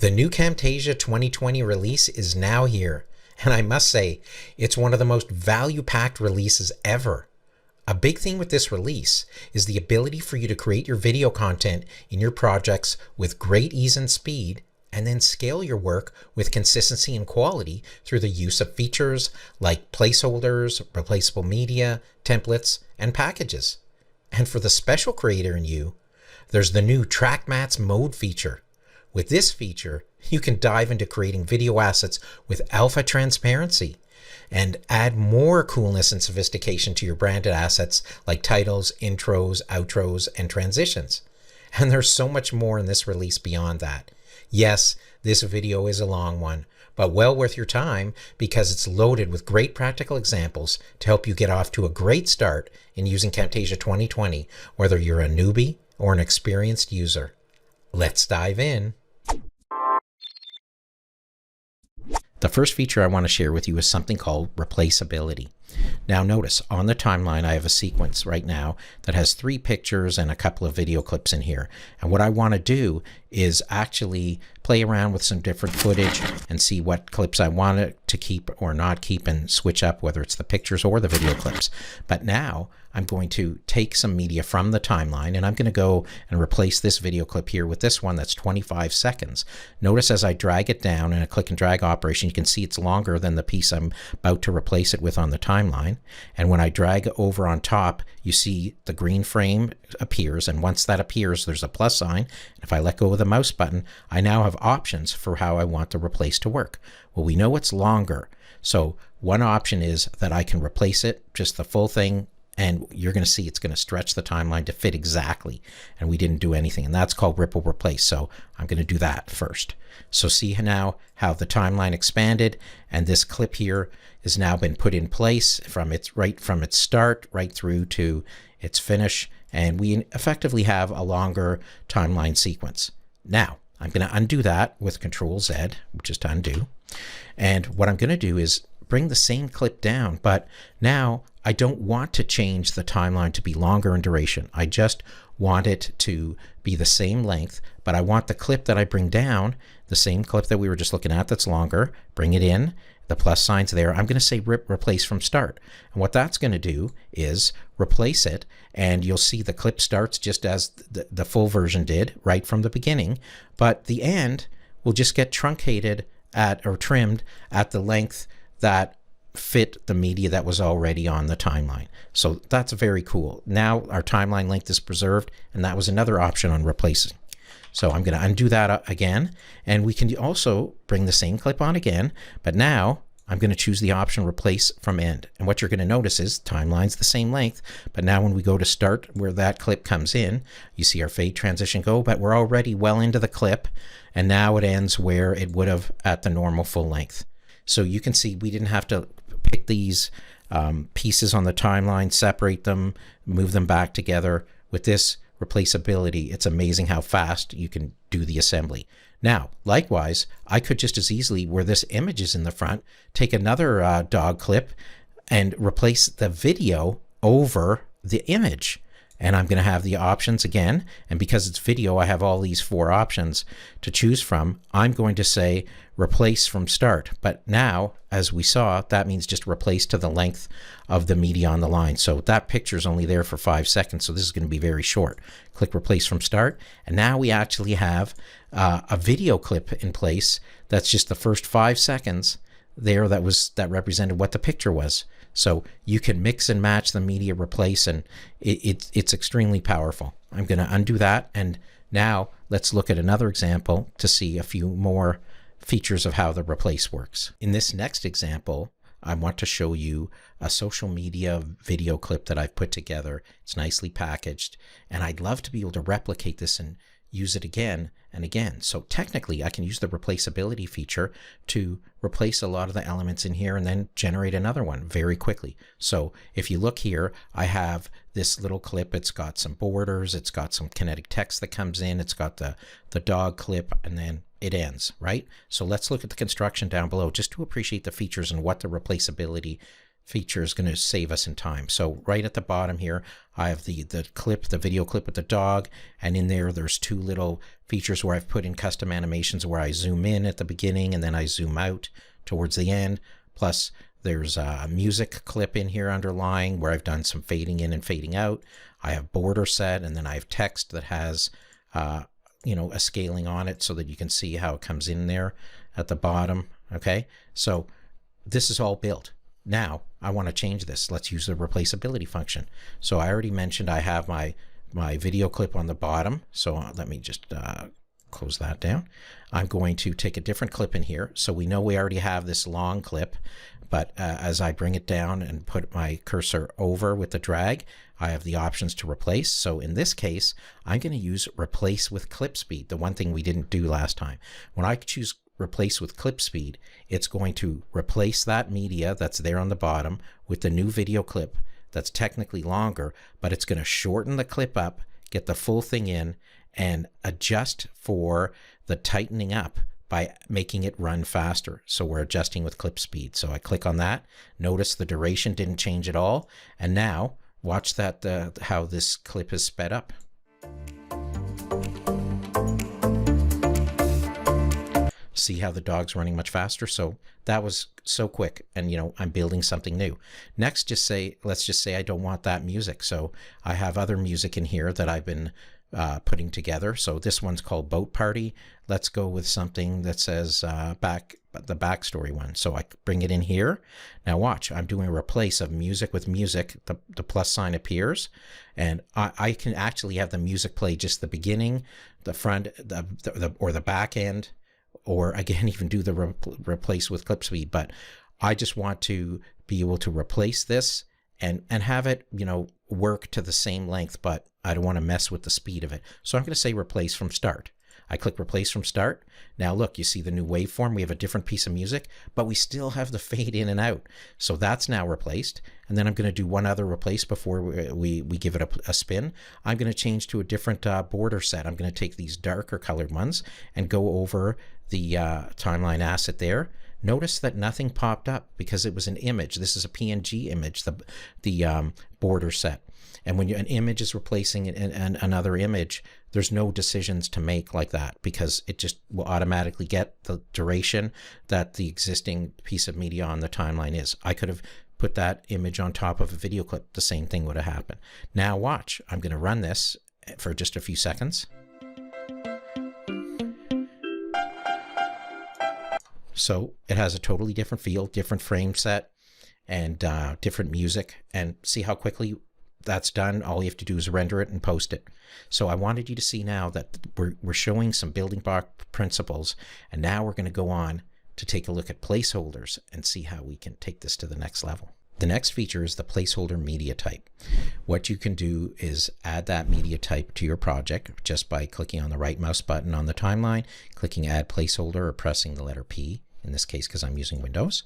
The new Camtasia 2020 release is now here, and I must say, it's one of the most value-packed releases ever. A big thing with this release is the ability for you to create your video content in your projects with great ease and speed, and then scale your work with consistency and quality through the use of features like placeholders, replaceable media, templates, and packages. And for the special creator in you, there's the new Track Mats Mode feature. With this feature, you can dive into creating video assets with alpha transparency and add more coolness and sophistication to your branded assets like titles, intros, outros, and transitions. And there's so much more in this release beyond that. Yes, this video is a long one, but well worth your time because it's loaded with great practical examples to help you get off to a great start in using Camtasia 2020, whether you're a newbie or an experienced user. Let's dive in. The first feature I want to share with you is something called Replaceability. Now notice on the timeline I have a sequence right now that has 3 pictures and a couple of video clips in here. And what I want to do is actually play around with some different footage and see what clips I want it to keep or not keep and switch up whether it's the pictures or the video clips. But now I'm going to take some media from the timeline and I'm going to go and replace this video clip here with this one that's 25 seconds. Notice as I drag it down in a click and drag operation, you can see it's longer than the piece I'm about to replace it with on the timeline. And when I drag over on top, you see the green frame appears. And once that appears, there's a plus sign. And if I let go of the mouse button, I now have options for how I want the replace to work. Well, we know it's longer. So one option is that I can replace it, just the full thing, and you're going to see it's going to stretch the timeline to fit exactly. And we didn't do anything. And that's called Ripple Replace. So I'm going to do that first. So see now how the timeline expanded and this clip here has now been put in place from its start right through to its finish. And we effectively have a longer timeline sequence. Now I'm going to undo that with Control Z, which is to undo. And what I'm going to do is bring the same clip down, but now I don't want to change the timeline to be longer in duration. I just want it to be the same length, but I want the clip that I bring down, the same clip that we were just looking at that's longer, bring it in, the plus signs there. I'm going to say replace from start. And what that's going to do is replace it, and you'll see the clip starts just as the full version did right from the beginning, but the end will just get truncated or trimmed at the length that fit the media that was already on the timeline. So that's very cool. Now our timeline length is preserved, and that was another option on replacing. So I'm going to undo that again, and we can also bring the same clip on again, but now I'm going to choose the option replace from end. And what you're going to notice is timeline's the same length, but now when we go to start where that clip comes in, you see our fade transition go, but we're already well into the clip, and now it ends where it would have at the normal full length. So you can see we didn't have to pick these pieces on the timeline, separate them, move them back together. With this replaceability, it's amazing how fast you can do the assembly. Now, likewise, I could just as easily, where this image is in the front, take another dog clip and replace the video over the image. And I'm going to have the options again. And because it's video, I have all these 4 options to choose from. I'm going to say replace from start. But now, as we saw, that means just replace to the length of the media on the line. So that picture is only there for 5 seconds. So this is going to be very short. Click replace from start. And now we actually have a video clip in place. That's just the first 5 seconds there that represented what the picture was. So you can mix and match the media replace, and it's extremely powerful. I'm going to undo that, and now let's look at another example to see a few more features of how the replace works. In this next example, I want to show you a social media video clip that I've put together. It's nicely packaged, and I'd love to be able to replicate this and use it again and again. So technically I can use the replaceability feature to replace a lot of the elements in here and then generate another one very quickly. So if you look here, I have this little clip. It's got some borders, it's got some kinetic text that comes in, it's got the dog clip, and then it ends, right? So let's look at the construction down below just to appreciate the features and what the replaceability feature is going to save us in time. So right at the bottom here, I have the clip, the video clip with the dog, and in there's two little features where I've put in custom animations where I zoom in at the beginning and then I zoom out towards the end. Plus there's a music clip in here underlying where I've done some fading in and fading out. I have border set, and then I have text that has you know, a scaling on it so that you can see how it comes in there at the bottom. Okay, so this is all built. Now I want to change this. Let's use the replaceability function. So I already mentioned I have my video clip on the bottom. So let me just close that down. I'm going to take a different clip in here. So we know we already have this long clip, but as I bring it down and put my cursor over with the drag, I have the options to replace. So in this case, I'm going to use replace with clip speed, the one thing we didn't do last time. When I choose replace with clip speed, it's going to replace that media that's there on the bottom with the new video clip that's technically longer, but it's going to shorten the clip up, get the full thing in, and adjust for the tightening up by making it run faster. So we're adjusting with clip speed. So I click on that. Notice the duration didn't change at all. And now watch that how this clip is sped up. See how the dog's running much faster? So that was so quick, and you know, I'm building something new. Next, let's just say I don't want that music. So I have other music in here that I've been putting together. So this one's called Boat Party. Let's go with something that says the backstory one. So I bring it in here. Now watch, I'm doing a replace of music with music. The plus sign appears, and I can actually have the music play just the beginning, the front, or the back end, or again, even do the replace with clip speed. But I just want to be able to replace this and have it, you know, work to the same length, but I don't want to mess with the speed of it. So I'm going to say replace from start. I click replace from start. Now look, you see the new waveform. We have a different piece of music, but we still have the fade in and out. So that's now replaced. And then I'm going to do one other replace before we give it a spin. I'm going to change to a different border set. I'm going to take these darker colored ones and go over the timeline asset there. Notice that nothing popped up because it was an image. This is a PNG image, the border set. And when an image is replacing another image, there's no decisions to make like that, because it just will automatically get the duration that the existing piece of media on the timeline is. I could have put that image on top of a video clip. The same thing would have happened. Now watch, I'm going to run this for just a few seconds. So it has a totally different feel, different frame set, and different music. And see how quickly that's done. All you have to do is render it and post it. So I wanted you to see now that we're showing some building block principles, and now we're going to go on to take a look at placeholders and see how we can take this to the next level. The next feature is the placeholder media type. What you can do is add that media type to your project just by clicking on the right mouse button on the timeline, clicking add placeholder, or pressing the letter P in this case because I'm using Windows.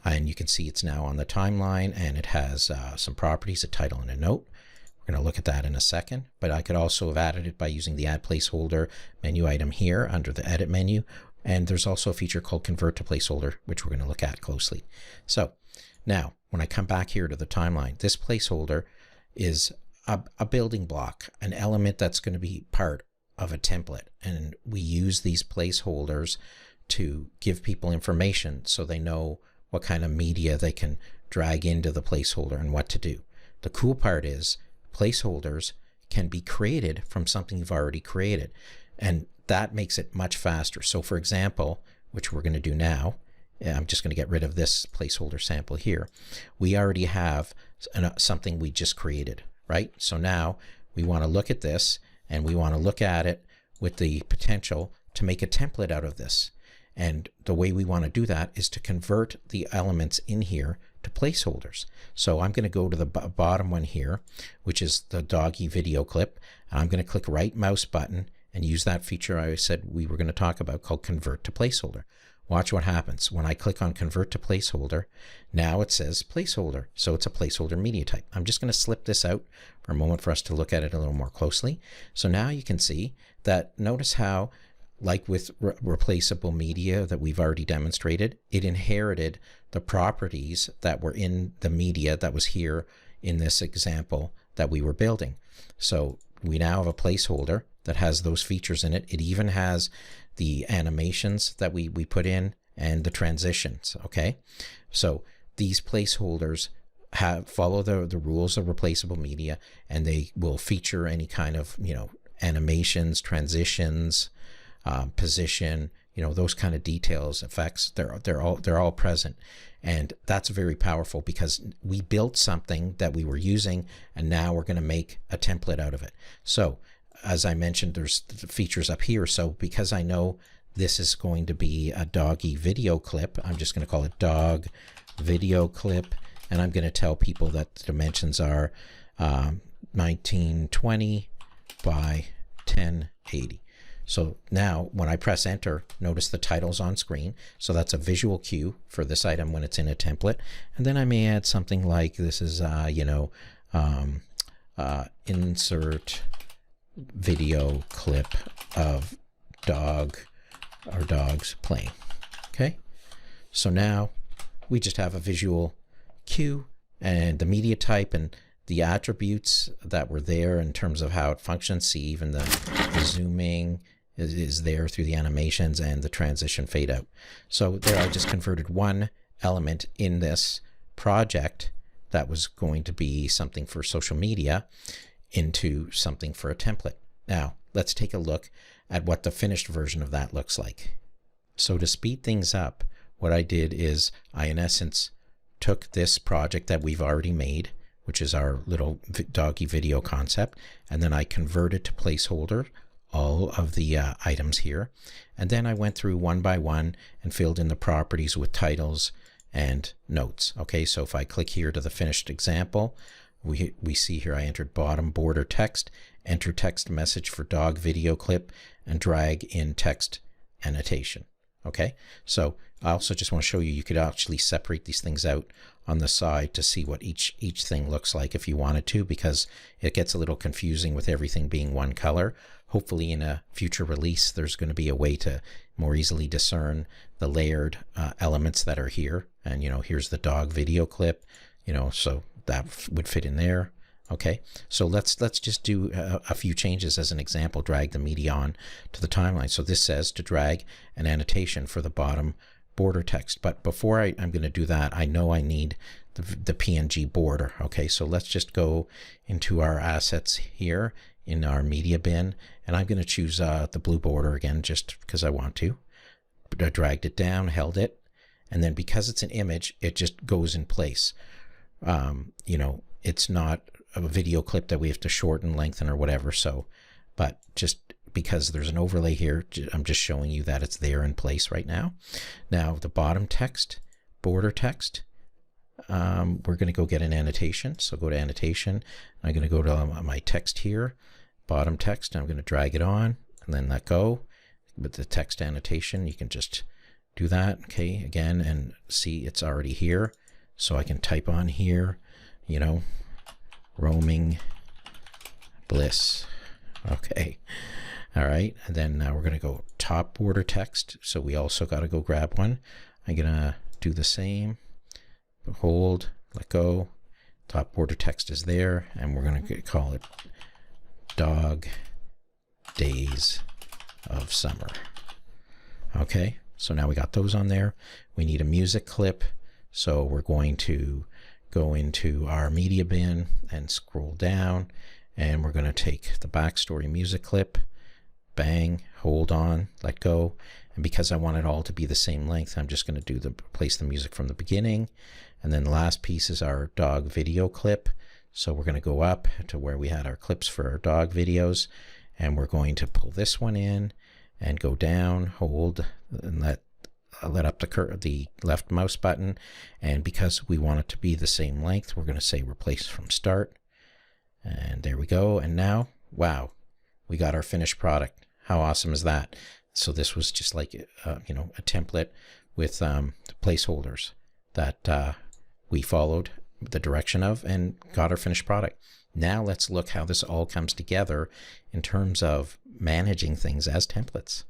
And you can see it's now on the timeline, and it has some properties, a title and a note. We're going to look at that in a second, but I could also have added it by using the add placeholder menu item here under the edit menu. And there's also a feature called convert to placeholder, which we're going to look at closely. So now when I come back here to the timeline, this placeholder is a building block, an element that's going to be part of a template. And we use these placeholders to give people information so they know what kind of media they can drag into the placeholder and what to do. The cool part is placeholders can be created from something you've already created, and that makes it much faster. So for example, which we're going to do now, I'm just going to get rid of this placeholder sample here. We already have something we just created, right? So now we want to look at this, and we want to look at it with the potential to make a template out of this. And the way we want to do that is to convert the elements in here to placeholders. So I'm going to go to the bottom one here, which is the doggy video clip. And I'm going to click right mouse button and use that feature I said we were going to talk about called convert to placeholder. Watch what happens. When I click on convert to placeholder, now it says placeholder. So it's a placeholder media type. I'm just going to slip this out for a moment for us to look at it a little more closely. So now you can see that, notice how like with replaceable media that we've already demonstrated, it inherited the properties that were in the media that was here in this example that we were building. So we now have a placeholder that has those features in it. It even has the animations that we put in and the transitions, okay? So these placeholders follow the rules of replaceable media, and they will feature any kind of, animations, transitions, position, those kind of details, effects. They're all present, and that's very powerful because we built something that we were using, and now we're going to make a template out of it. So as I mentioned, there's the features up here. So because I know this is going to be a doggy video clip, I'm just going to call it dog video clip, and I'm going to tell people that the dimensions are 1920 by 1080. So now when I press enter, notice the title's on screen. So that's a visual cue for this item when it's in a template. And then I may add something like this is, insert video clip of dog or dogs playing. Okay. So now we just have a visual cue and the media type and the attributes that were there in terms of how it functions. See, even the zooming is there through the animations and the transition fade out. So there I just converted one element in this project that was going to be something for social media into something for a template. Now let's take a look at what the finished version of that looks like. So to speed things up, what I did is I in essence took this project that we've already made, which is our little doggy video concept, and then I converted to placeholder all of the items here, and then I went through one by one and filled in the properties with titles and notes. Okay, so if I click here to the finished example, we see here I entered bottom border text, enter text message for dog video clip, and drag in text annotation. Okay, so I also just want to show you, you could actually separate these things out on the side to see what each thing looks like if you wanted to, because it gets a little confusing with everything being one color. Hopefully in a future release there's going to be a way to more easily discern the layered elements that are here. And here's the dog video clip, so that would fit in there. Okay, so let's just do a few changes as an example. Drag the media on to the timeline. So this says to drag an annotation for the bottom border text, but before I'm going to do that, I know I need the PNG border. Okay, so let's just go into our assets here in our media bin, and I'm going to choose the blue border again just because I want to. I dragged it down, held it, and then because it's an image, it just goes in place. It's not a video clip that we have to shorten, lengthen, or whatever. So, but just because there's an overlay here, I'm just showing you that it's there in place right now. Now the bottom text, border text, we're going to go get an annotation. So go to annotation. I'm going to go to my text here, bottom text. I'm going to drag it on and then let go. With the text annotation, you can just do that. Okay, again, and see it's already here. So I can type on here, roaming bliss. Okay. All right. And then now we're going to go top border text. So we also got to go grab one. I'm going to do the same. Hold, let go. Top border text is there. And we're going to call it dog days of summer. Okay. So now we got those on there. We need a music clip. So we're going to go into our media bin and scroll down, and we're going to take the backstory music clip, bang, hold on, let go. And because I want it all to be the same length, I'm just going to place the music from the beginning. And then the last piece is our dog video clip. So we're going to go up to where we had our clips for our dog videos, and we're going to pull this one in and go down, hold, and let up the left mouse button, and because we want it to be the same length, we're going to say replace from start, and there we go. And now, wow, we got our finished product. How awesome is that? So this was just like a template with placeholders that we followed the direction of and got our finished product. Now let's look how this all comes together in terms of managing things as templates.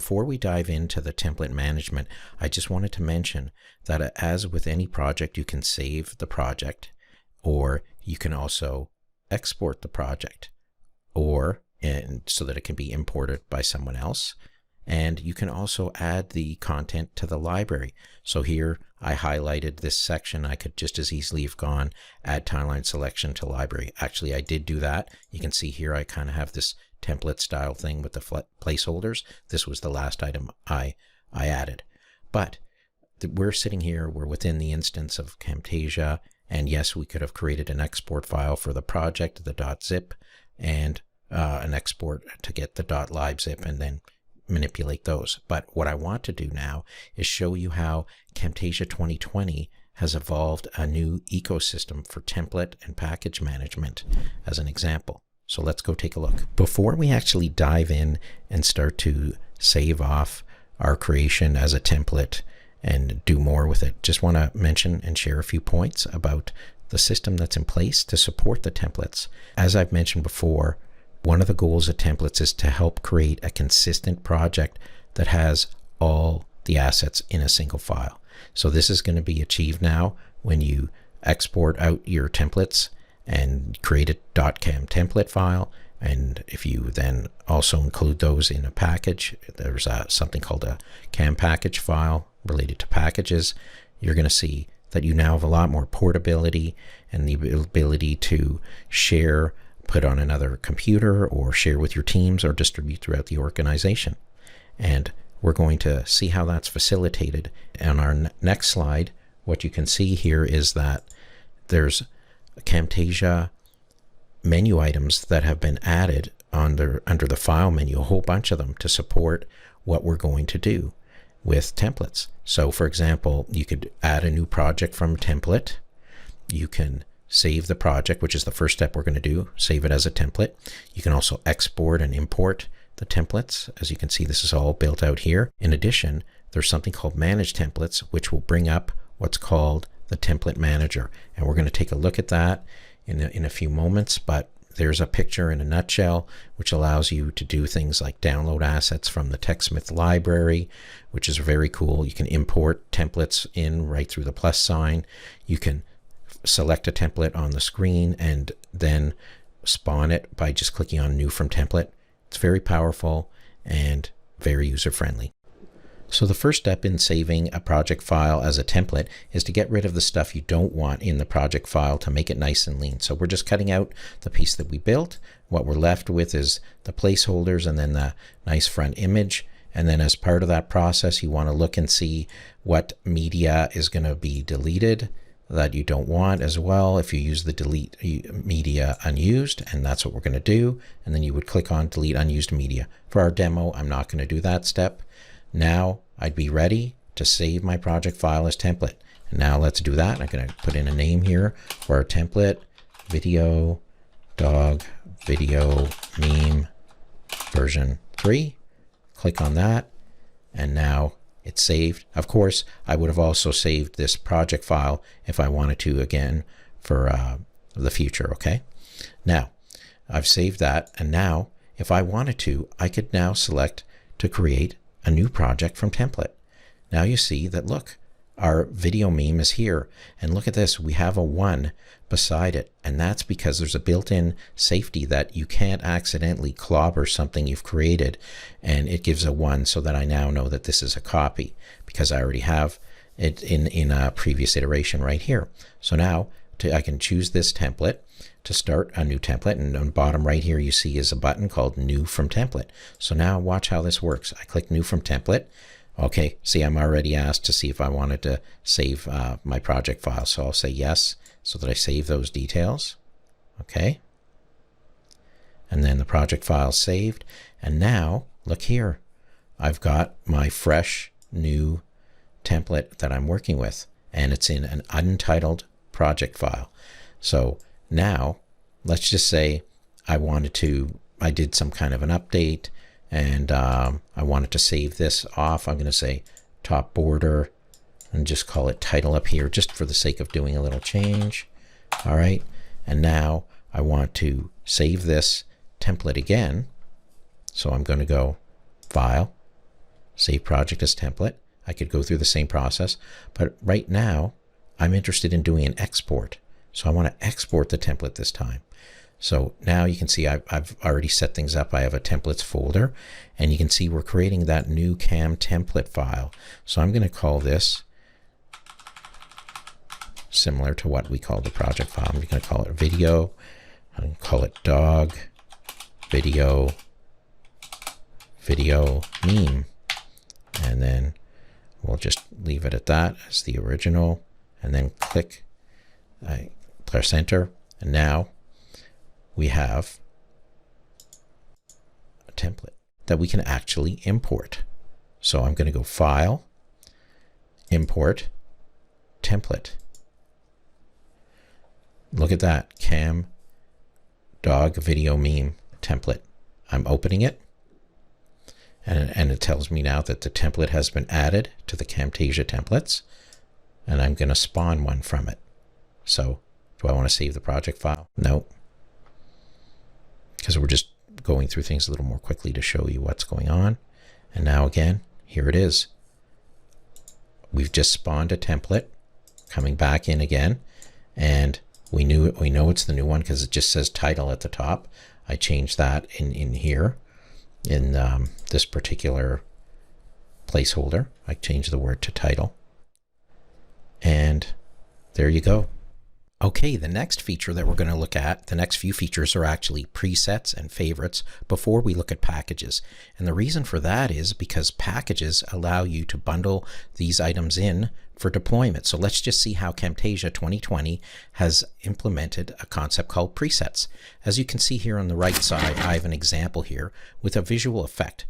before we dive into the template management, I just wanted to mention that as with any project, you can save the project, or you can also export the project, and so that it can be imported by someone else. And you can also add the content to the library. So here I highlighted this section. I could just as easily have gone add timeline selection to library. Actually, I did do that. You can see here I kind of have this template style thing with the placeholders. This was the last item I added. But we're sitting here, we're within the instance of Camtasia, and yes, we could have created an export file for the project, the .zip, and an export to get the .libzip, and then manipulate those. But what I want to do now is show you how Camtasia 2020 has evolved a new ecosystem for template and package management as an example. So let's go take a look. Before we actually dive in and start to save off our creation as a template and do more with it, just want to mention and share a few points about the system that's in place to support the templates. As I've mentioned before, one of the goals of templates is to help create a consistent project that has all the assets in a single file. So this is going to be achieved now when you export out your templates and create a .cam template file. And if you then also include those in a package, there's something called a cam package file related to packages, you're going to see that you now have a lot more portability and the ability to share, put on another computer, or share with your teams, or distribute throughout the organization. And we're going to see how that's facilitated. On our next slide, what you can see here is that there's Camtasia menu items that have been added under the file menu, a whole bunch of them, to support what we're going to do with templates. So for example, you could add a new project from template. You can save the project, which is the first step we're going to do, save it as a template. You can also export and import the templates. As you can see, this is all built out here. In addition, there's something called Manage Templates, which will bring up what's called the Template Manager. And we're going to take a look at that in a few moments, but there's a picture in a nutshell, which allows you to do things like download assets from the TechSmith library, which is very cool. You can import templates in right through the plus sign. You can select a template on the screen and then spawn it by just clicking on New from Template. It's very powerful and very user-friendly. So the first step in saving a project file as a template is to get rid of the stuff you don't want in the project file to make it nice and lean. So we're just cutting out the piece that we built. What we're left with is the placeholders and then the nice front image. And then as part of that process, you want to look and see what media is going to be deleted that you don't want as well, if you use the delete media unused, and that's what we're going to do. And then you would click on delete unused media. For our demo, I'm not going to do that step. Now I'd be ready to save my project file as template. And now let's do that. I'm going to put in a name here for our template, video dog video meme version 3. Click on that, and now it's saved. Of course, I would have also saved this project file if I wanted to again for the future, okay? Now, I've saved that, and now if I wanted to, I could now select to create a new project from template. Now you see that, look, our video meme is here, and look at this, we have a 1 beside it, and that's because there's a built-in safety that you can't accidentally clobber something you've created, and it gives a 1 so that I now know that this is a copy because I already have it in a previous iteration right here. So now I can choose this template to start a new template, and on the bottom right here you see is a button called New from Template. So now watch how this works. I click New from Template. Okay, see, I'm already asked to see if I wanted to save my project file. So I'll say yes, so that I save those details. Okay. And then the project file saved. And now, look here. I've got my fresh new template that I'm working with, and it's in an untitled project file. So now, let's just say I did some kind of an update, and I wanted to save this off. I'm going to say top border and just call it title up here just for the sake of doing a little change. All right. And now I want to save this template again. So I'm going to go File, save project as template. I could go through the same process, but right now I'm interested in doing an export. So I want to export the template this time. So now you can see I've already set things up. I have a templates folder, and you can see we're creating that new cam template file. So I'm going to call this similar to what we call the project file. I'm going to call it video. I'm going to call it dog video meme. And then we'll just leave it at that as the original, and then click, press enter, and now we have a template that we can actually import. So I'm going to go File, Import, Template. Look at that, cam dog video meme template. I'm opening it, and it tells me now that the template has been added to the Camtasia templates, and I'm going to spawn one from it. So do I want to save the project file? No, because we're just going through things a little more quickly to show you what's going on. And now again, here it is. We've just spawned a template, coming back in again, and we know it's the new one because it just says title at the top. I changed that in here in this particular placeholder. I changed the word to title, and there you go. Okay, the next feature that we're going to look at, the next few features are actually presets and favorites before we look at packages. And the reason for that is because packages allow you to bundle these items in for deployment. So let's just see how Camtasia 2020 has implemented a concept called presets. As you can see here on the right side, I have an example here with a visual effect.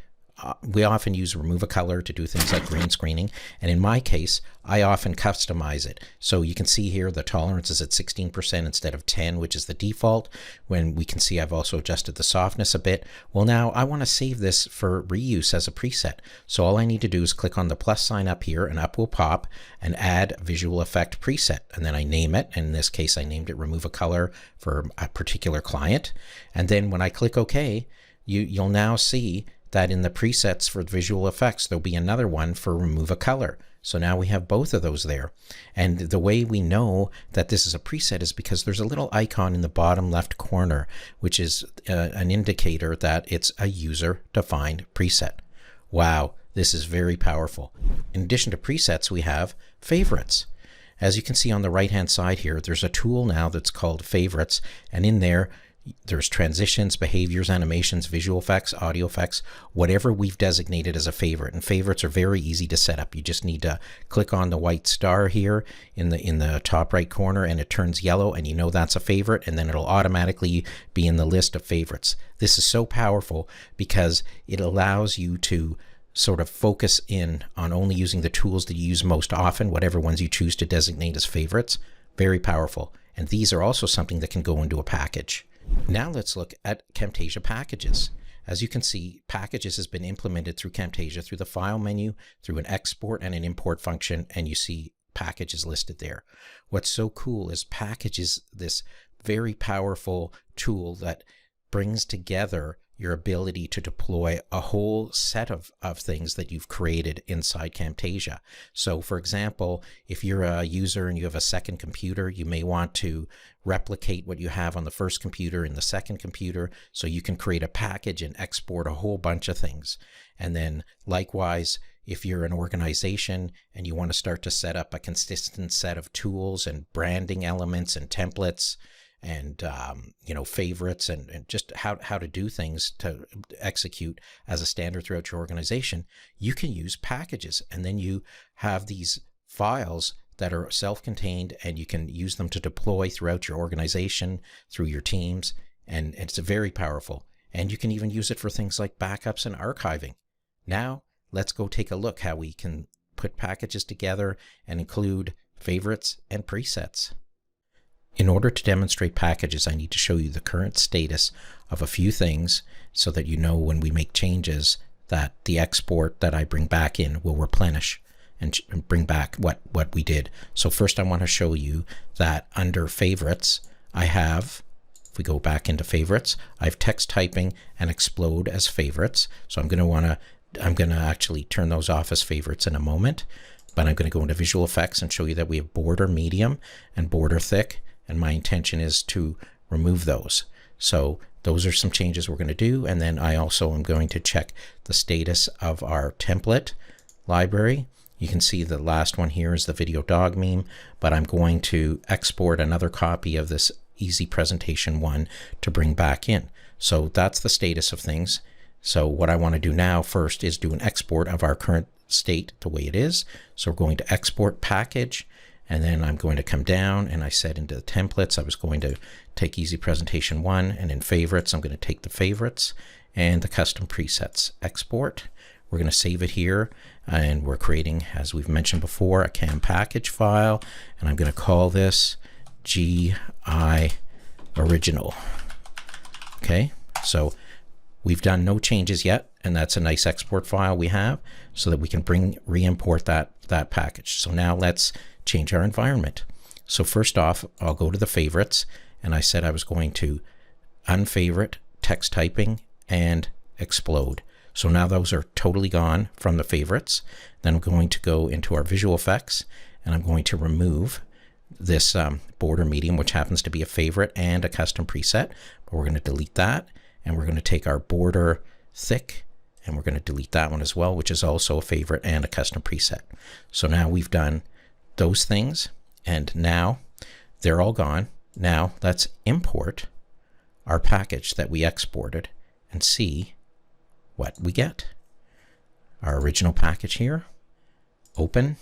We often use remove a color to do things like green screening, and in my case I often customize it. So you can see here the tolerance is at 16% instead of 10, which is the default. When we can see I've also adjusted the softness a bit. Well, now I want to save this for reuse as a preset, so all I need to do is click on the plus sign up here, and up will pop and add visual effect preset, and then I name it. In this case I named it remove a color for a particular client, and then when I click OK, you'll now see that in the presets for visual effects, there'll be another one for remove a color. So now we have both of those there. And the way we know that this is a preset is because there's a little icon in the bottom left corner, which is an indicator that it's a user-defined preset. Wow, this is very powerful. In addition to presets, we have favorites. As you can see on the right-hand side here, there's a tool now that's called favorites, and in there's transitions, behaviors, animations, visual effects, audio effects, whatever we've designated as a favorite. And favorites are very easy to set up. You just need to click on the white star here in the top right corner, and it turns yellow, and you know that's a favorite, and then it'll automatically be in the list of favorites. This is so powerful because it allows you to sort of focus in on only using the tools that you use most often, whatever ones you choose to designate as favorites. Very powerful. And these are also something that can go into a package. Now let's look at Camtasia packages. As you can see, packages has been implemented through Camtasia through the file menu, through an export and an import function, and you see packages listed there. What's so cool is packages, this very powerful tool that brings together your ability to deploy a whole set of things that you've created inside Camtasia. So for example, if you're a user and you have a second computer, you may want to replicate what you have on the first computer in the second computer, so you can create a package and export a whole bunch of things. And then likewise, if you're an organization and you want to start to set up a consistent set of tools and branding elements and templates and favorites and just how to do things to execute as a standard throughout your organization, you can use packages, and then you have these files that are self-contained, and you can use them to deploy throughout your organization, through your teams, and it's very powerful. And you can even use it for things like backups and archiving. Now let's go take a look how we can put packages together and include favorites and presets. In order to demonstrate packages, I need to show you the current status of a few things so that you know when we make changes that the export that I bring back in will replenish and bring back what we did. So first I want to show you that under favorites, I have, if we go back into favorites, I have text typing and explode as favorites. So I'm going to want to I'm going to actually turn those off as favorites in a moment, but I'm going to go into visual effects and show you that we have border medium and border thick, and my intention is to remove those. So those are some changes we're going to do, and then I also am going to check the status of our template library. You can see the last one here is the video dog meme, but I'm going to export another copy of this easy presentation one to bring back in. So that's the status of things. So what I want to do now first is do an export of our current state the way it is. So we're going to export package, and then I'm going to come down, and I said into the templates I was going to take easy presentation 1, and in favorites I'm going to take the favorites and the custom presets. Export. We're going to save it here, and we're creating, as we've mentioned before, a cam package file, and I'm going to call this GI original. Okay, so we've done no changes yet, and that's a nice export file we have so that we can re-import that package. So now let's change our environment. So first off, I'll go to the favorites, and I said I was going to unfavorite text typing and explode. So now those are totally gone from the favorites. Then I'm going to go into our visual effects, and I'm going to remove this border medium, which happens to be a favorite and a custom preset, but we're going to delete that, and we're going to take our border thick, and we're going to delete that one as well, which is also a favorite and a custom preset. So now we've done those things, and now they're all gone. Now let's import our package that we exported and see what we get. Our original package here, open,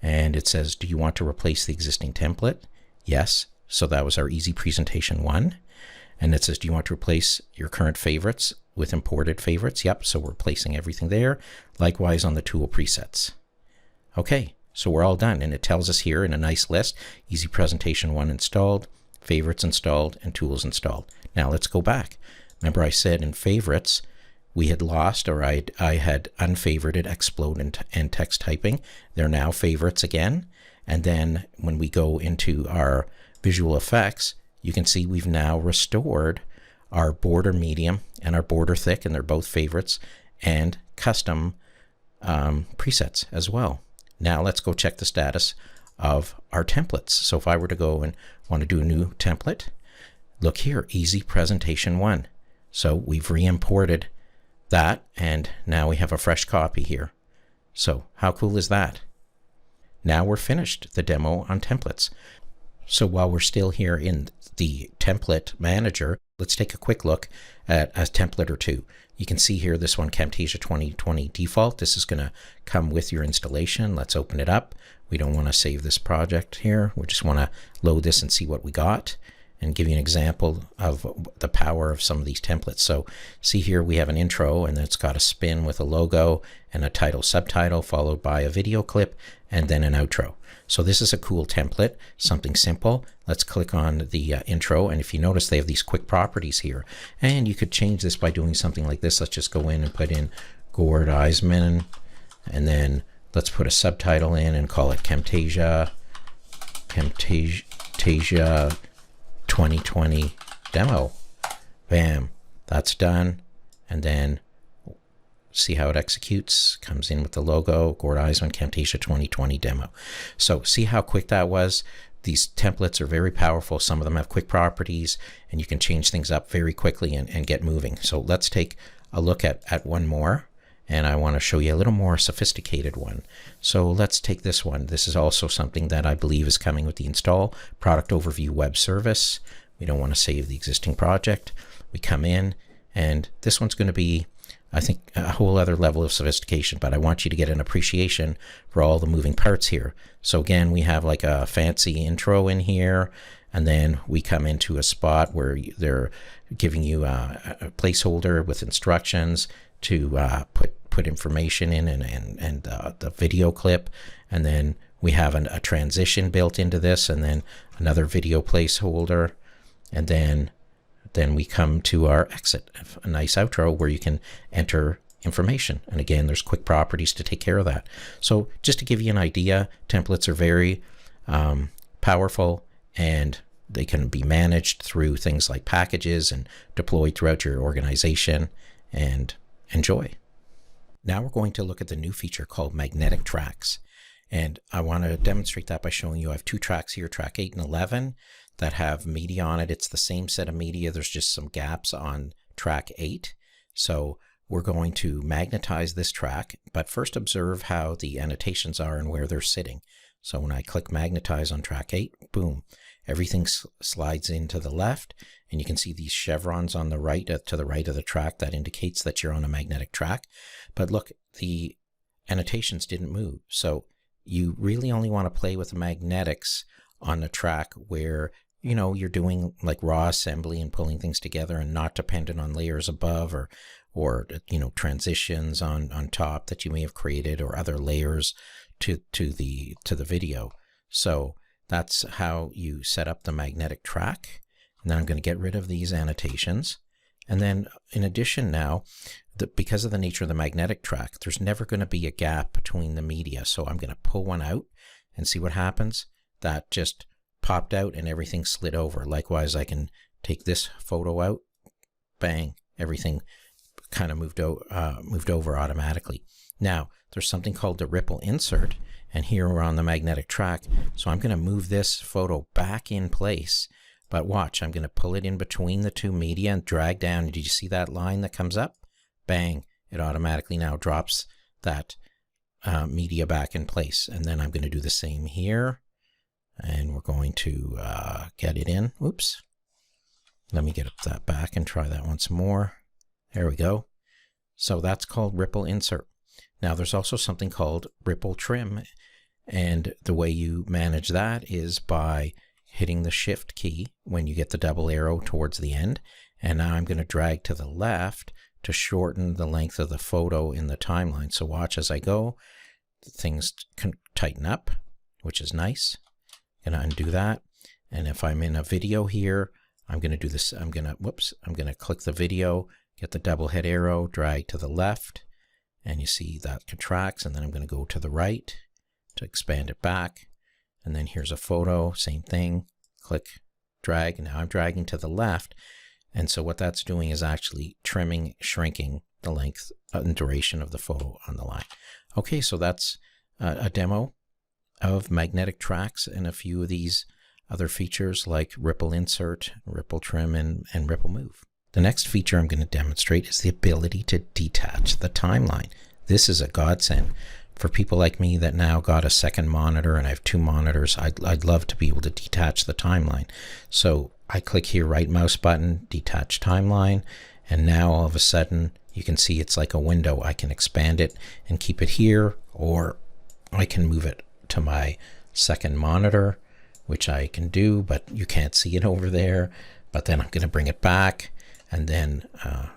and it says, do you want to replace the existing template? Yes. So that was our easy presentation 1. And it says, do you want to replace your current favorites with imported favorites? Yep. So we're replacing everything there. Likewise on the tool presets. Okay. So we're all done. And it tells us here in a nice list, easy presentation 1 installed, favorites installed, and tools installed. Now let's go back. Remember I said in favorites, we had lost, or I had unfavorited explode and text typing. They're now favorites again. And then when we go into our visual effects, you can see we've now restored our border medium and our border thick, and they're both favorites, and custom presets as well. Now let's go check the status of our templates. So if I were to go and want to do a new template, look here, easy presentation 1. So we've re-imported that, and now we have a fresh copy here. So how cool is that? Now we're finished the demo on templates. So while we're still here in the template manager, let's take a quick look at a template or two. You can see here this one, Camtasia 2020 default. This is going to come with your installation. Let's open it up. We don't want to save this project here. We just want to load this and see what we got, and give you an example of the power of some of these templates. So see here we have an intro, and it's got a spin with a logo and a title subtitle followed by a video clip and then an outro. So this is a cool template, something simple. Let's click on the intro, and if you notice they have these quick properties here, and you could change this by doing something like this. Let's just go in and put in Gord Isman, and then let's put a subtitle in and call it Camtasia 2020 demo. Bam, that's done. And then see how it executes. Comes in with the logo, Gord Isman, Camtasia 2020 demo. So see how quick that was. These templates are very powerful. Some of them have quick properties, and you can change things up very quickly and get moving. So let's take a look at one more, and I want to show you a little more sophisticated one. So let's take this one. This is also something that I believe is coming with the install, product overview web service. We don't want to save the existing project. We come in, and this one's going to be, I think, a whole other level of sophistication, but I want you to get an appreciation for all the moving parts here. So again, we have like a fancy intro in here, and then we come into a spot where they're giving you a placeholder with instructions to put information in, and the video clip, and then we have a transition built into this, and then another video placeholder, and then we come to our exit, a nice outro where you can enter information. And again, there's quick properties to take care of that. So just to give you an idea, templates are very powerful, and they can be managed through things like packages and deployed throughout your organization. And enjoy. Now we're going to look at the new feature called magnetic tracks. And I want to demonstrate that by showing you I have two tracks here, track 8 and 11, that have media on it. It's the same set of media. There's just some gaps on track 8. So we're going to magnetize this track, but first observe how the annotations are and where they're sitting. So when I click magnetize on track 8, boom, everything slides into the left, and you can see these chevrons on the right, to the right of the track. That indicates that you're on a magnetic track. But look, the annotations didn't move. So you really only want to play with the magnetics on the track where you're doing like raw assembly and pulling things together and not dependent on layers above or transitions on top that you may have created or other layers to the video. So that's how you set up the magnetic track. And then I'm going to get rid of these annotations. And then in addition now, because of the nature of the magnetic track, there's never going to be a gap between the media. So I'm going to pull one out and see what happens. That just popped out and everything slid over. Likewise, I can take this photo out, bang, everything kind of moved over automatically. Now, there's something called the ripple insert, and here we're on the magnetic track. So I'm going to move this photo back in place. But watch, I'm going to pull it in between the two media and drag down. Did you see that line that comes up? Bang, it automatically now drops that media back in place. And then I'm going to do the same here. And we're going to get it in. Oops. Let me get that back and try that once more. There we go. So that's called ripple insert. Now there's also something called ripple trim. And the way you manage that is by hitting the shift key when you get the double arrow towards the end. And now I'm going to drag to the left to shorten the length of the photo in the timeline. So watch as I go, things can tighten up, which is nice. I'm going to undo that. And if I'm in a video here, I'm going to do this. I'm going to click the video, get the double head arrow, drag to the left, and you see that contracts. And then I'm going to go to the right to expand it back. And then here's a photo, same thing, click, drag. Now I'm dragging to the left. And so what that's doing is actually trimming, shrinking the length and duration of the photo on the line. Okay, so that's a demo of magnetic tracks and a few of these other features like ripple insert, ripple trim, and ripple move. The next feature I'm going to demonstrate is the ability to detach the timeline. This is a godsend. For people like me that now got a second monitor and I have two monitors, I'd love to be able to detach the timeline. So I click here, right mouse button, detach timeline, and now all of a sudden you can see it's like a window. I can expand it and keep it here, or I can move it to my second monitor, which I can do, but you can't see it over there. But then I'm going to bring it back and then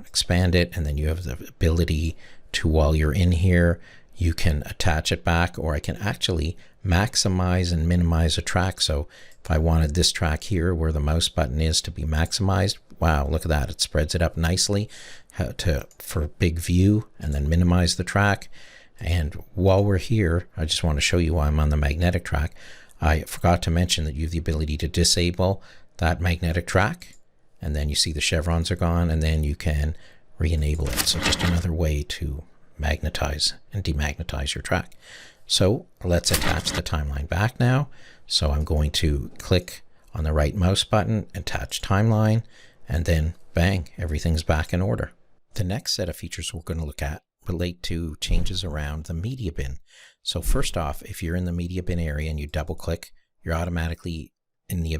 expand it, and then you have the ability to, while you're in here, you can attach it back, or I can actually maximize and minimize a track. So if I wanted this track here where the mouse button is to be maximized, wow, look at that. It spreads it up nicely for big view, and then minimize the track. And while we're here, I just want to show you why I'm on the magnetic track. I forgot to mention that you have the ability to disable that magnetic track, and then you see the chevrons are gone, and then you can re-enable it. So just another way to magnetize and demagnetize your track. So let's attach the timeline back now. So I'm going to click on the right mouse button, attach timeline, and then bang, everything's back in order. The next set of features we're going to look at relate to changes around the media bin. So first off, if you're in the media bin area and you double click, you're automatically in the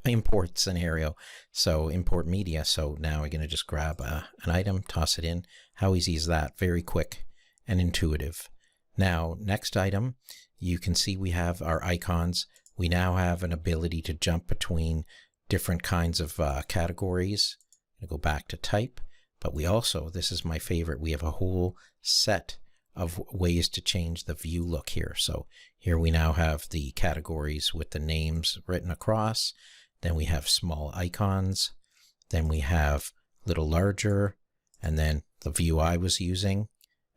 import scenario. So import media. So now we're going to just grab an item, toss it in. How easy is that? Very quick and intuitive. Now, next item, you can see we have our icons. We now have an ability to jump between different kinds of categories. I'm going to go back to type, but we also, this is my favorite, we have a whole set of ways to change the view look here. So here we now have the categories with the names written across. Then we have small icons. Then we have little larger, and then the view I was using.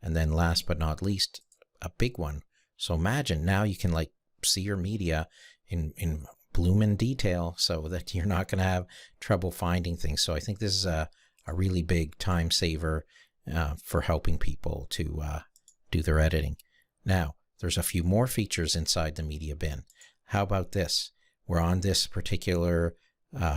And then last but not least, a big one. So imagine now you can like see your media in blooming detail so that you're not going to have trouble finding things. So I think this is a really big time saver for helping people to do their editing. Now, there's a few more features inside the media bin. How about this? We're on this particular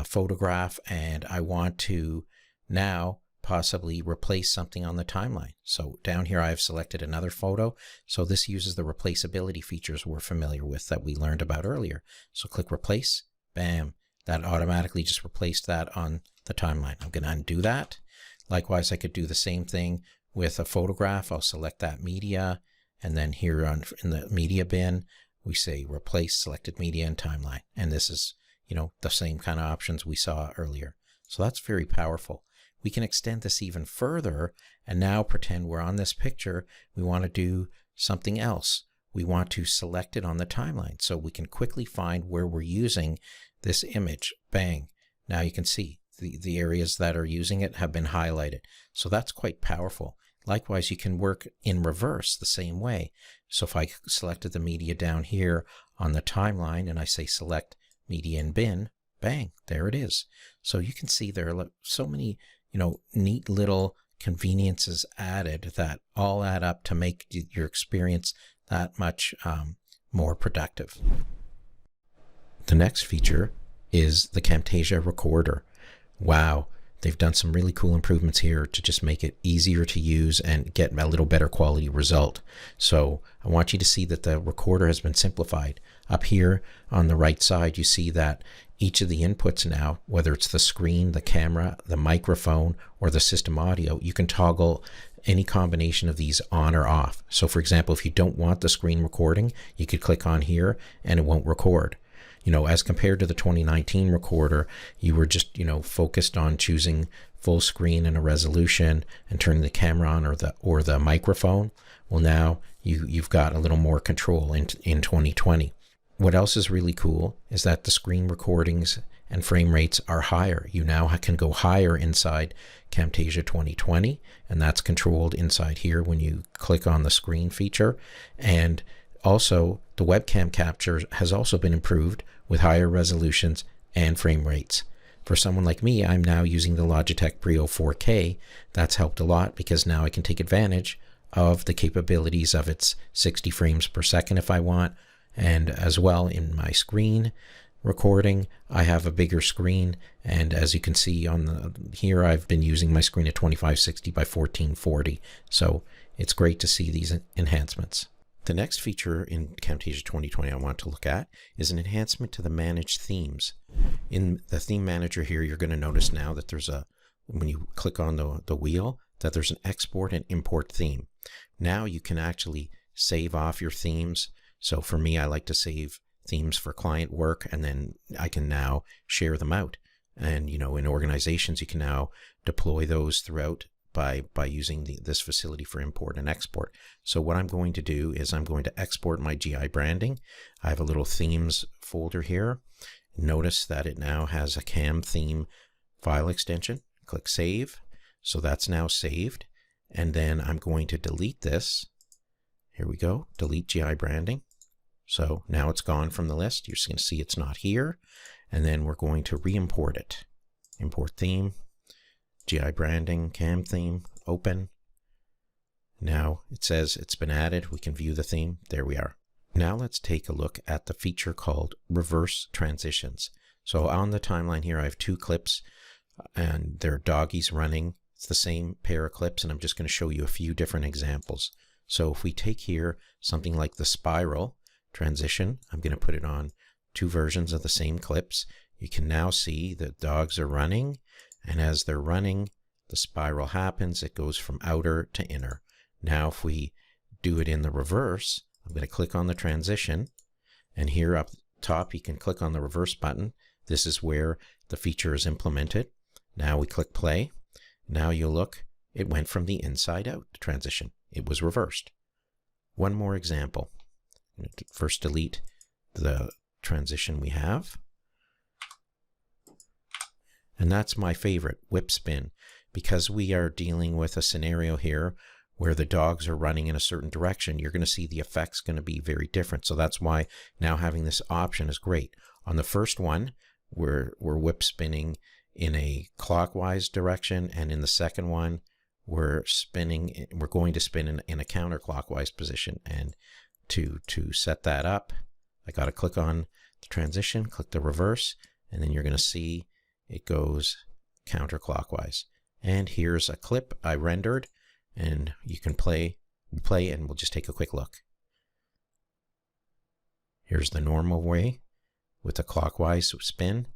photograph, and I want to now possibly replace something on the timeline. So down here I've selected another photo. So this uses the replaceability features we're familiar with that we learned about earlier. So click replace, bam, that automatically just replaced that on the timeline. I'm going to undo that. Likewise, I could do the same thing with a photograph. I'll select that media, and then here in the media bin we say replace selected media and timeline, and this is, you know, the same kind of options we saw earlier. So that's very powerful. We can extend this even further and now pretend we're on this picture. We want to do something else. We want to select it on the timeline so we can quickly find where we're using this image. Bang. Now you can see the areas that are using it have been highlighted. So that's quite powerful. Likewise, you can work in reverse the same way. So if I selected the media down here on the timeline and I say select media in bin, bang, there it is. So you can see there are so many, you know, neat little conveniences added that all add up to make your experience that much more productive. The next feature is the Camtasia recorder. Wow, they've done some really cool improvements here to just make it easier to use and get a little better quality result. So I want you to see that the recorder has been simplified. Up here on the right side, you see that each of the inputs now, whether it's the screen, the camera, the microphone, or the system audio, you can toggle any combination of these on or off. So for example, if you don't want the screen recording, you could click on here and it won't record. You know, as compared to the 2019 recorder, you were just, you know, focused on choosing full screen and a resolution and turning the camera on or the microphone. Well, now you've got a little more control in 2020. What else is really cool is that the screen recordings and frame rates are higher. You now can go higher inside Camtasia 2020, and that's controlled inside here when you click on the screen feature. And also, the webcam capture has also been improved with higher resolutions and frame rates. For someone like me, I'm now using the Logitech Brio 4K. That's helped a lot because now I can take advantage of the capabilities of its 60 frames per second if I want. And as well, in my screen recording, I have a bigger screen, and as you can see on here, I've been using my screen at 2560 by 1440. So it's great to see these enhancements. The next feature in Camtasia 2020 I want to look at is an enhancement to the managed themes. In the theme manager here, you're going to notice now that there's when you click on the wheel, that there's an export and import theme. Now you can actually save off your themes. So for me, I like to save themes for client work, and then I can now share them out. And, you know, in organizations, you can now deploy those throughout by using this facility for import and export. So what I'm going to do is I'm going to export my GI branding. I have a little themes folder here. Notice that it now has a cam theme file extension. Click save. So that's now saved. And then I'm going to delete this. Here we go, delete GI branding. So now it's gone from the list. You're just going to see it's not here. And then we're going to re-import it. Import theme, GI branding, cam theme, open. Now it says it's been added. We can view the theme. There we are. Now let's take a look at the feature called reverse transitions. So on the timeline here, I have two clips and they're doggies running. It's the same pair of clips, and I'm just going to show you a few different examples. So if we take here something like the spiral transition, I'm going to put it on two versions of the same clips. You can now see that dogs are running, and as they're running, the spiral happens. It goes from outer to inner. Now if we do it in the reverse, I'm going to click on the transition, and here up top you can click on the reverse button. This is where the feature is implemented. Now we click play. Now you look, it went from the inside out, the transition. It was reversed. One more example. I'm going to first delete the transition we have. And that's my favorite, whip spin, because we are dealing with a scenario here where the dogs are running in a certain direction. You're going to see the effects going to be very different. So that's why now having this option is great. On the first one, we're whip spinning in a clockwise direction, and in the second one, we're going to spin in a counterclockwise position. And to set that up, I got to click on the transition, click the reverse, and then you're going to see it goes counterclockwise. And here's a clip I rendered, and you can play, and we'll just take a quick look. Here's the normal way with a clockwise spin,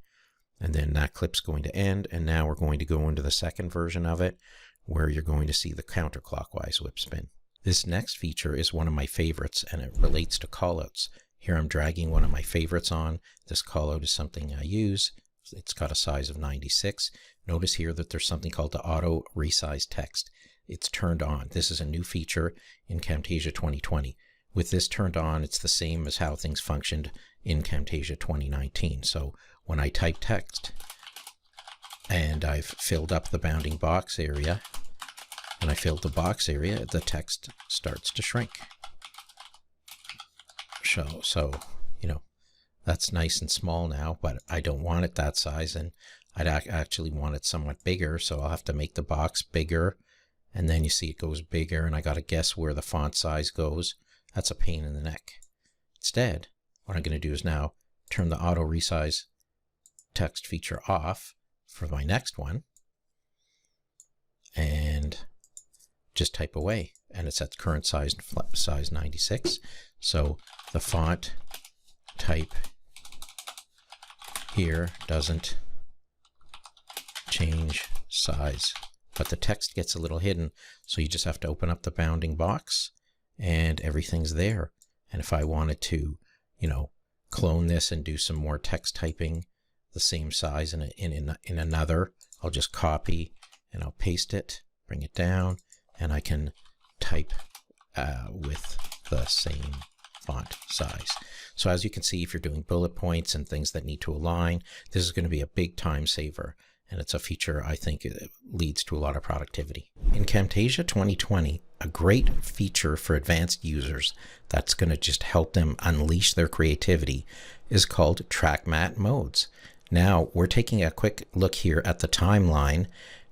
and then that clip's going to end, and now we're going to go into the second version of it where you're going to see the counterclockwise whip spin. This next feature is one of my favorites, and it relates to callouts. Here I'm dragging one of my favorites on. This callout is something I use. It's got a size of 96. Notice here that there's something called the Auto-resize text. It's turned on. This is a new feature in Camtasia 2020. With this turned on, it's the same as how things functioned in Camtasia 2019. So when I type text and I've filled up the bounding box area, and I filled the box area, the text starts to shrink. So you know, that's nice and small now, but I don't want it that size, and I'd actually want it somewhat bigger, so I'll have to make the box bigger, and then you see it goes bigger, and I got to guess where the font size goes. That's a pain in the neck. Instead, what I'm going to do is now turn the auto-resize text feature off for my next one, and just type away, and it's at current size 96. So the font type here doesn't change size, but the text gets a little hidden, so you just have to open up the bounding box and everything's there. And if I wanted to, you know, clone this and do some more text typing the same size in another, I'll just copy and I'll paste it, bring it down, and I can type with the same font size. So as you can see, if you're doing bullet points and things that need to align, this is going to be a big time saver, and it's a feature I think it leads to a lot of productivity. In Camtasia 2020, a great feature for advanced users that's going to just help them unleash their creativity is called track matte modes. Now we're taking a quick look here at the timeline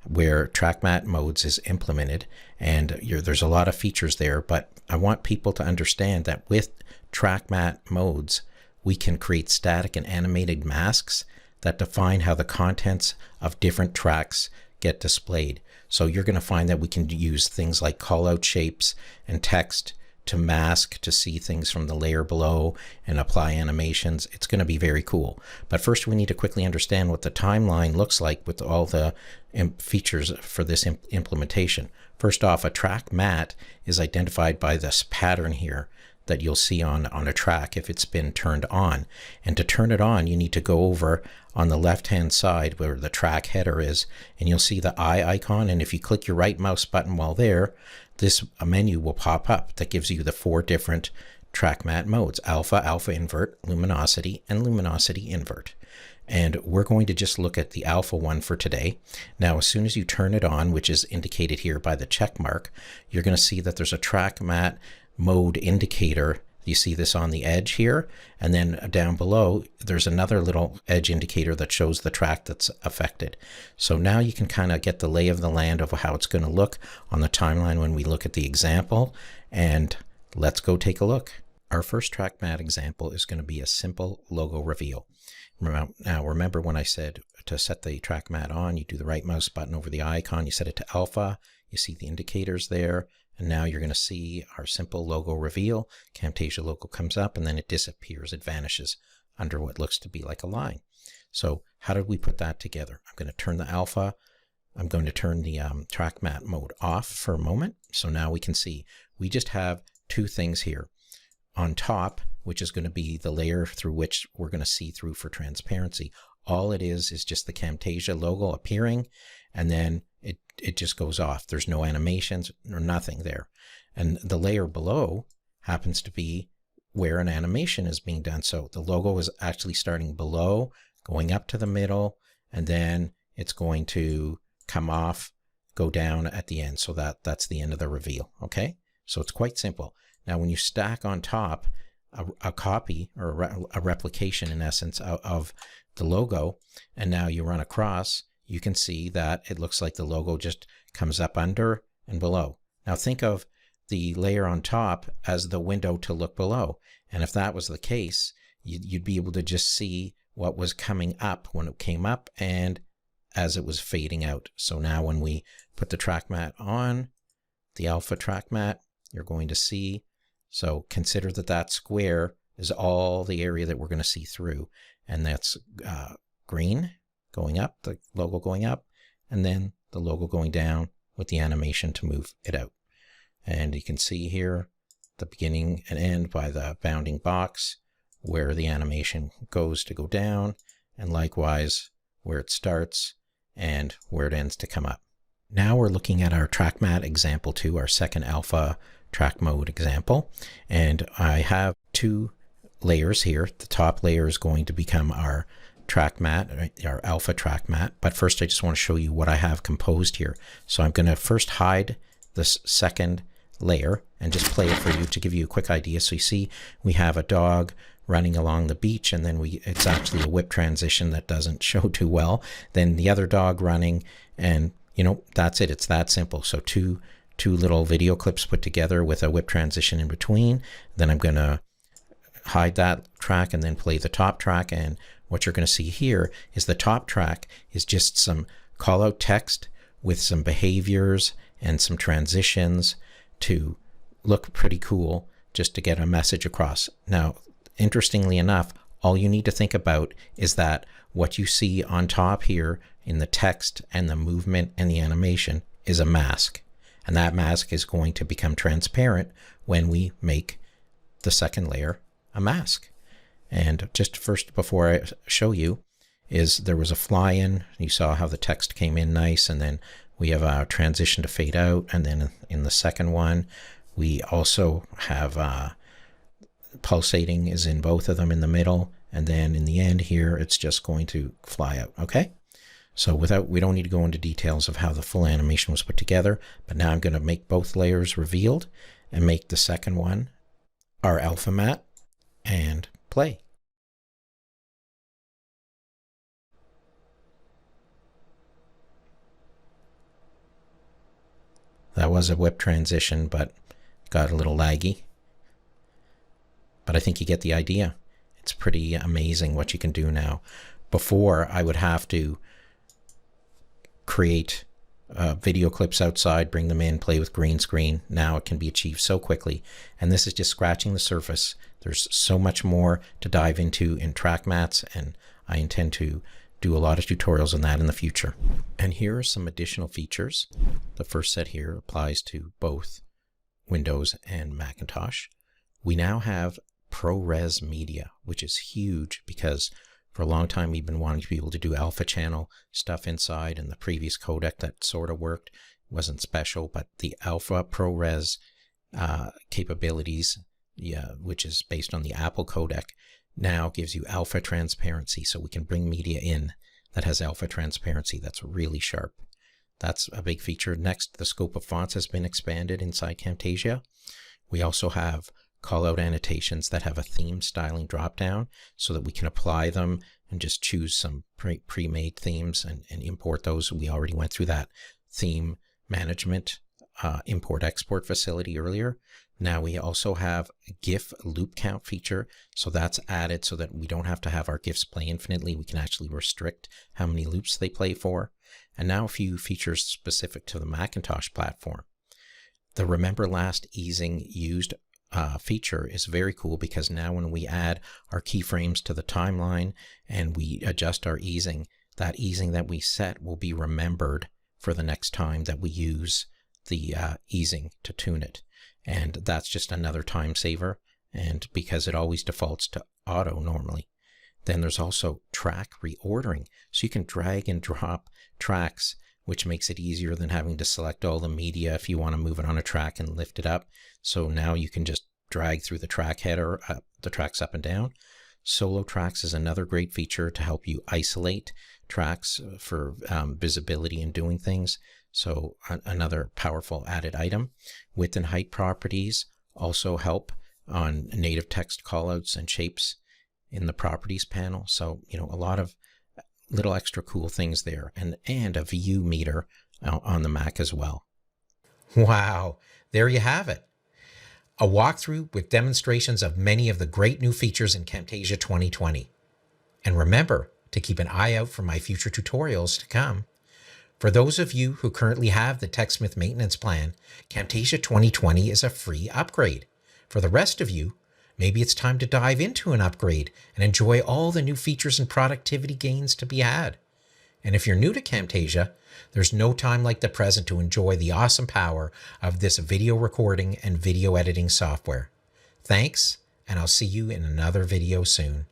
where track matte modes is implemented, and there's a lot of features there, but I want people to understand that with track matte modes we can create static and animated masks that define how the contents of different tracks get displayed. So you're going to find that we can use things like callout shapes and text to mask, to see things from the layer below and apply animations. It's going to be very cool. But first we need to quickly understand what the timeline looks like with all the features for this implementation. First off, a track matte is identified by this pattern here that you'll see on a track if it's been turned on. And to turn it on, you need to go over on the left hand side where the track header is, and you'll see the eye icon, and if you click your right mouse button while there, this menu will pop up that gives you the 4 different track matte modes: alpha, alpha invert, luminosity, and luminosity invert. And we're going to just look at the alpha one for today. Now as soon as you turn it on, which is indicated here by the check mark, you're going to see that there's a track matte mode indicator. You see this on the edge here, and then down below there's another little edge indicator that shows the track that's affected. So now you can kind of get the lay of the land of how it's going to look on the timeline when we look at the example, and let's go take a look. Our first track matte example is going to be a simple logo reveal. Now remember when I said to set the track matte on, you do the right mouse button over the icon, you set it to alpha, you see the indicators there, and now you're going to see our simple logo reveal. Camtasia logo comes up and then it disappears, it vanishes under what looks to be like a line. So how did we put that together? I'm going to turn the alpha, I'm going to turn the track matte mode off for a moment. So now we can see we just have 2 things here. On top, which is going to be the layer through which we're going to see through for transparency, all it is just the Camtasia logo appearing, and then it just goes off. There's no animations or nothing there. And the layer below happens to be where an animation is being done. So the logo is actually starting below, going up to the middle, and then it's going to come off, go down at the end. So that's the end of the reveal. Okay, so it's quite simple. Now when you stack on top a copy or a replication in essence of the logo, and now you run across, you can see that it looks like the logo just comes up under and below. Now think of the layer on top as the window to look below. And if that was the case, you'd be able to just see what was coming up when it came up and as it was fading out. So now when we put the track mat on, the alpha track mat, you're going to see, so consider that that square is all the area that we're going to see through. And that's green going up, the logo going up, and then the logo going down with the animation to move it out. And you can see here the beginning and end by the bounding box where the animation goes to go down, and likewise where it starts and where it ends to come up. Now we're looking at our track mat example 2, our second alpha track mode example. And I have 2 layers here. The top layer is going to become our track mat, our alpha track mat. But first I just want to show you what I have composed here. So I'm going to first hide this second layer and just play it for you to give you a quick idea. So you see we have a dog running along the beach, and then it's actually a whip transition that doesn't show too well. Then the other dog running, and you know, that's it. It's that simple. So two little video clips put together with a whip transition in between. Then I'm going to hide that track and then play the top track. And what you're going to see here is the top track is just some call out text with some behaviors and some transitions to look pretty cool, just to get a message across. Now, interestingly enough, all you need to think about is that what you see on top here in the text and the movement and the animation is a mask. And that mask is going to become transparent when we make the second layer a mask. And just first, before I show you, is there was a fly in. You saw how the text came in nice, and then we have a transition to fade out. And then in the second one, we also have pulsating is in both of them in the middle. And then in the end here, it's just going to fly out. Okay. So we don't need to go into details of how the full animation was put together, but now I'm going to make both layers revealed and make the second one our alpha mat and play. That was a whip transition, but got a little laggy. But I think you get the idea. It's pretty amazing what you can do now. Before, I would have to create video clips outside, bring them in, play with green screen. Now it can be achieved so quickly. And this is just scratching the surface. There's so much more to dive into in track mats, and I intend to do a lot of tutorials on that in the future. And here are some additional features. The first set here applies to both Windows and Macintosh. We now have ProRes media, which is huge because for a long time we've been wanting to be able to do alpha channel stuff inside, and the previous codec that sort of worked wasn't special, but the alpha ProRes capabilities, which is based on the Apple codec, now gives you alpha transparency, so we can bring media in that has alpha transparency. That's really sharp. That's a big feature. Next, the scope of fonts has been expanded inside Camtasia. We also have call-out annotations that have a theme styling drop-down so that we can apply them and just choose some pre-made themes and import those. We already went through that theme management import-export facility earlier. Now we also have a GIF loop count feature, so that's added so that we don't have to have our GIFs play infinitely. We can actually restrict how many loops they play for. And now a few features specific to the Macintosh platform. The Remember Last Easing Used feature is very cool because now when we add our keyframes to the timeline and we adjust our easing, that easing that we set will be remembered for the next time that we use the easing to tune it. And that's just another time saver, and because it always defaults to auto normally. Then there's also track reordering, so you can drag and drop tracks, which makes it easier than having to select all the media if you want to move it on a track and lift it up. So now you can just drag through the track header, the tracks up and down. Solo tracks is another great feature to help you isolate tracks for visibility and doing things. So another powerful added item. Width and height properties also help on native text callouts and shapes in the properties panel. So, you know, a lot of little extra cool things there, and a view meter on the Mac as well. Wow, there you have it. A walkthrough with demonstrations of many of the great new features in Camtasia 2020. And remember to keep an eye out for my future tutorials to come. For those of you who currently have the TechSmith maintenance plan, Camtasia 2020 is a free upgrade. For the rest of you, maybe it's time to dive into an upgrade and enjoy all the new features and productivity gains to be had. And if you're new to Camtasia, there's no time like the present to enjoy the awesome power of this video recording and video editing software. Thanks, and I'll see you in another video soon.